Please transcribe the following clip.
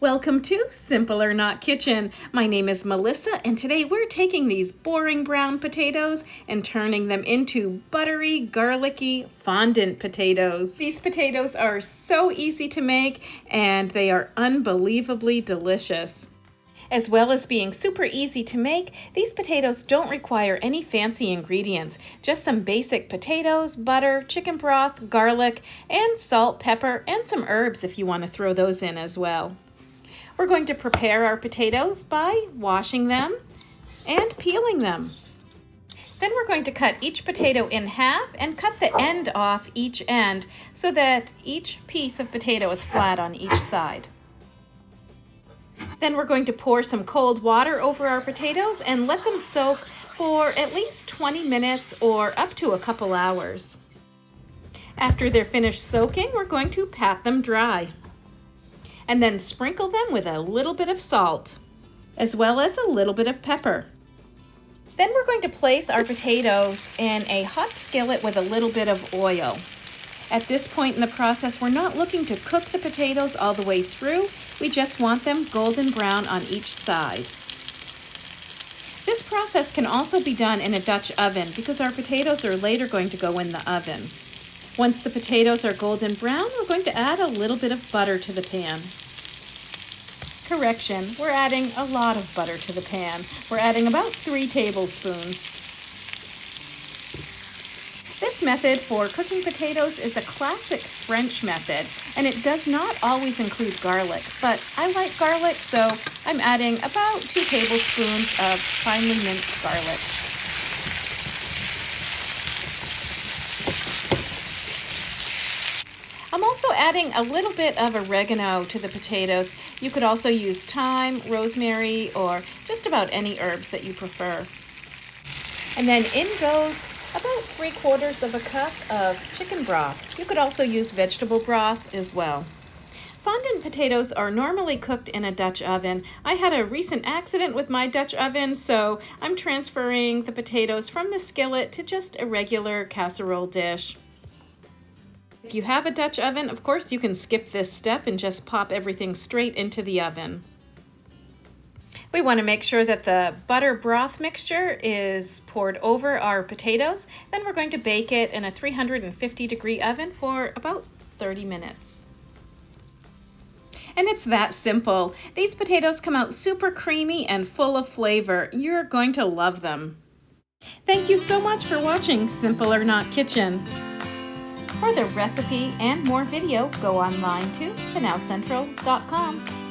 Welcome to Simple or Not Kitchen. My name is Melissa, and today we're taking these boring brown potatoes and turning them into buttery, garlicky, fondant potatoes. These potatoes are so easy to make, and they are unbelievably delicious. As well as being super easy to make, these potatoes don't require any fancy ingredients, just some basic potatoes, butter, chicken broth, garlic, and salt, pepper, and some herbs if you want to throw those in as well. We're going to prepare our potatoes by washing them and peeling them. Then we're going to cut each potato in half and cut the end off each end so that each piece of potato is flat on each side. Then we're going to pour some cold water over our potatoes and let them soak for at least 20 minutes or up to a couple hours. After they're finished soaking, we're going to pat them dry and then sprinkle them with a little bit of salt, as well as a little bit of pepper. Then we're going to place our potatoes in a hot skillet with a little bit of oil. At this point in the process, we're not looking to cook the potatoes all the way through. We just want them golden brown on each side. This process can also be done in a Dutch oven because our potatoes are later going to go in the oven. Once the potatoes are golden brown, we're going to add a little bit of butter to the pan. Correction, we're adding a lot of butter to the pan. We're adding about 3 tablespoons. This method for cooking potatoes is a classic French method, and it does not always include garlic, but I like garlic, so I'm adding about 2 tablespoons of finely minced garlic. I'm also adding a little bit of oregano to the potatoes. You could also use thyme, rosemary, or just about any herbs that you prefer. And then in goes about 3/4 of a cup of chicken broth. You could also use vegetable broth as well. Fondant potatoes are normally cooked in a Dutch oven. I had a recent accident with my Dutch oven, so I'm transferring the potatoes from the skillet to just a regular casserole dish. If you have a Dutch oven, of course, you can skip this step and just pop everything straight into the oven. We want to make sure that the butter broth mixture is poured over our potatoes. Then we're going to bake it in a 350-degree oven for about 30 minutes. And it's that simple. These potatoes come out super creamy and full of flavor. You're going to love them. Thank you so much for watching Simple or Not Kitchen. For the recipe and more video, go online to canalcentral.com.